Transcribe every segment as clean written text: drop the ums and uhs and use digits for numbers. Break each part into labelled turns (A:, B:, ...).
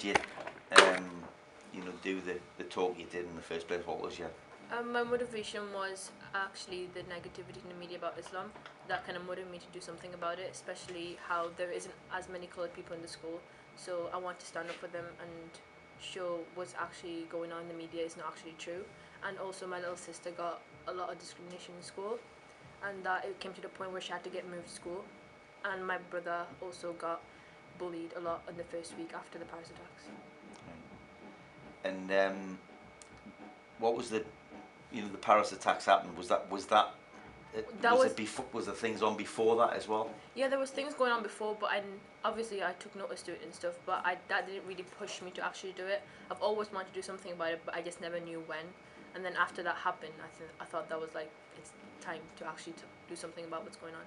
A: made you, you know, do the talk you did in the first place? What was your...
B: My motivation was actually the negativity in the media about Islam. That kind of motivated me to do something about it, especially how there isn't as many coloured people in the school. So I want to stand up for them and show what's actually going on in the media is not actually true. And also my little sister got a lot of discrimination in school, and that it came to the point where she had to get moved to school. And my brother also got bullied a lot in the first week after the Paris attacks.
A: And what was the, you know, the Paris attacks happened? Was that was there things on before that as well?
B: Yeah, there was things going on before, but obviously I took notice to it and stuff. But that didn't really push me to actually do it. I've always wanted to do something about it, but I just never knew when. And then after that happened, I thought that was like, it's time to actually do something about what's going on.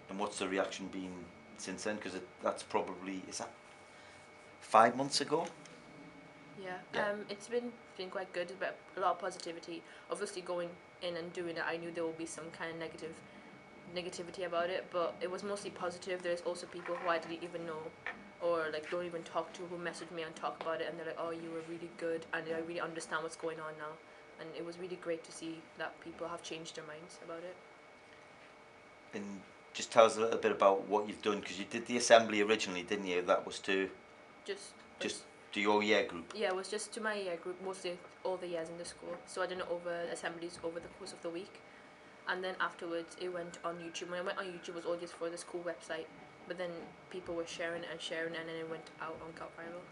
A: And what's the reaction been since then? Because that's probably, is that 5 months ago?
B: Yeah. It's been quite good, but a lot of positivity. Obviously, going in and doing it, I knew there would be some kind of negativity about it, but it was mostly positive. There's also people who I didn't even know, or like don't even talk to, who messaged me and talk about it, and they're like, "Oh, you were really good," and I really understand what's going on now. And it was really great to see that people have changed their minds about it.
A: And just tell us a little bit about what you've done, because you did the assembly originally, didn't you? That was to just to your year group.
B: Yeah, it was just to my year group, mostly all the years in the school. So I did it over assemblies over the course of the week, and then afterwards it went on YouTube. When I went on YouTube, it was all just for the school website, but then people were sharing and then it went out on got viral.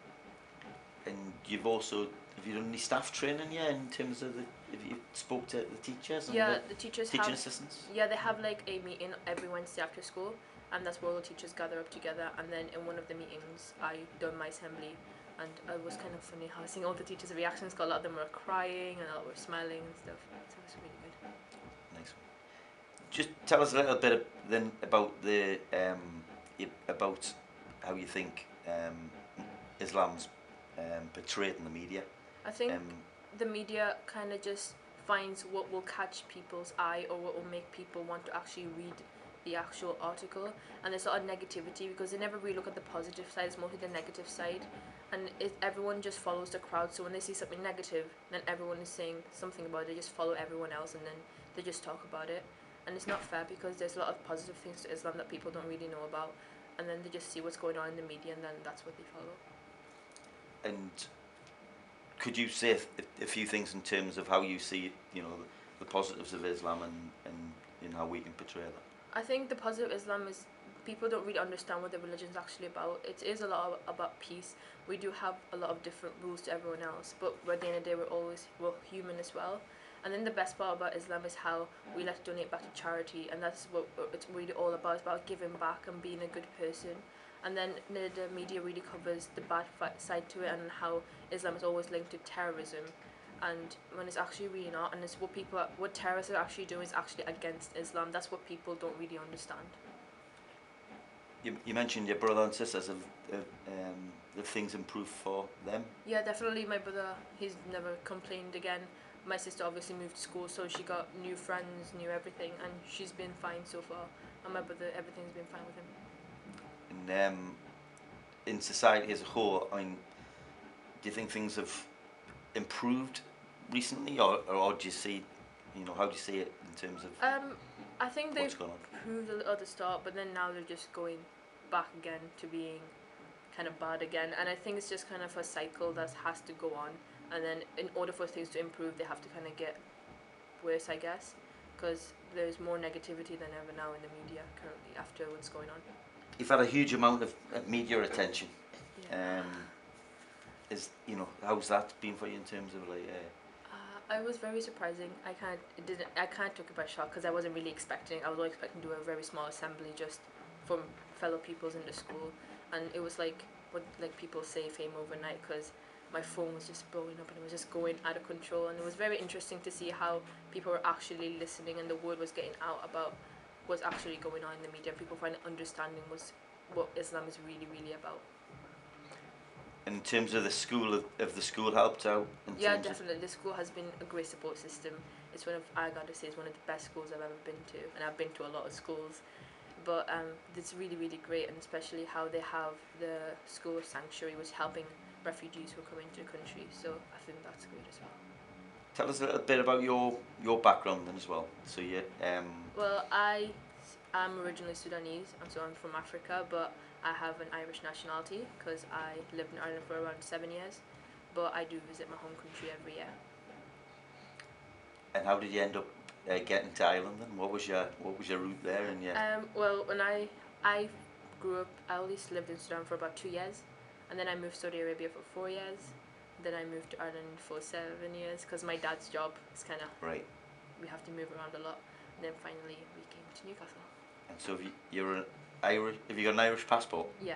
A: And you've also, have you done any staff training yet in terms of have you spoke to the teachers and
B: the teachers
A: teaching assistants?
B: Yeah, they have like a meeting every Wednesday after school, and that's where all the teachers gather up together. And then in one of the meetings, I done my assembly, and it was kind of funny how seeing all the teachers' reactions. Cause a lot of them were crying and a lot were smiling and stuff. So it was really good.
A: Nice. Just tell us a little bit then about about how you think Islam's portrayed in the media.
B: I think the media kind of just finds what will catch people's eye or what will make people want to actually read the actual article, and there's a lot of negativity because they never really look at the positive side. It's mostly the negative side, and everyone just follows the crowd. So when they see something negative, then everyone is saying something about it. They just follow everyone else, and then they just talk about it. And it's not fair because there's a lot of positive things to Islam that people don't really know about, and then they just see what's going on in the media, and then that's what they follow.
A: And could you say a few things in terms of how you see, you know, the positives of Islam and how we can portray that?
B: I think the positive Islam is people don't really understand what the religion is actually about. It is a lot about peace. We do have a lot of different rules to everyone else, but at the end of the day, we're human as well. And then the best part about Islam is how we like to donate back to charity, and that's what it's really all about. It's about giving back and being a good person. And then the media really covers the bad side to it and how Islam is always linked to terrorism, and when it's actually really not. And it's what terrorists are actually doing is actually against Islam. That's what people don't really understand.
A: You mentioned your brother and sisters. Have things improved for them?
B: Yeah, definitely. My brother, he's never complained again. My sister obviously moved to school, so she got new friends, new everything, and she's been fine so far. And my brother, everything's been fine with him.
A: And in society as a whole, I mean, do you think things have improved recently, or do you see, you know, how do you see it in terms of
B: I think they've
A: going on?
B: improved a little at the start, but then now they're just going back again to being kind of bad again. And I think it's just kind of a cycle that has to go on. And then in order for things to improve, they have to kind of get worse, I guess, because there's more negativity than ever now in the media currently after what's going on.
A: You've had a huge amount of media attention.
B: Yeah.
A: How's that been for you in terms of like?
B: It was very surprising. I kind of took it by shock because I wasn't really expecting. I was only expecting to do a very small assembly just from fellow peoples in the school, and it was like what people say, fame overnight, because my phone was just blowing up and it was just going out of control. And it was very interesting to see how people were actually listening and the word was getting out about what's actually going on in the media. People finally understanding what Islam is really, really about.
A: In terms of the school, have the school helped out?
B: Yeah, definitely. The school has been a great support system. It's I gotta say, it's one of the best schools I've ever been to, and I've been to a lot of schools. But it's really, really great, and especially how they have the school sanctuary, which is helping refugees who are coming to the country. So I think that's great as well.
A: Tell us a little bit about your background then as well. So you
B: Well, I'm originally Sudanese, and so I'm from Africa, but I have an Irish nationality because I lived in Ireland for around 7 years. But I do visit my home country every year.
A: and how did you end up getting to Ireland then? What was your route there? And
B: Well, when I grew up, I only lived in Sudan for about 2 years, and then I moved to Saudi Arabia for 4 years. Then I moved to Ireland for 7 years because my dad's job is kind of
A: right.
B: we have to move around a lot. And then finally we came to Newcastle.
A: And so you're an Irish. Have you got an Irish passport?
B: Yeah.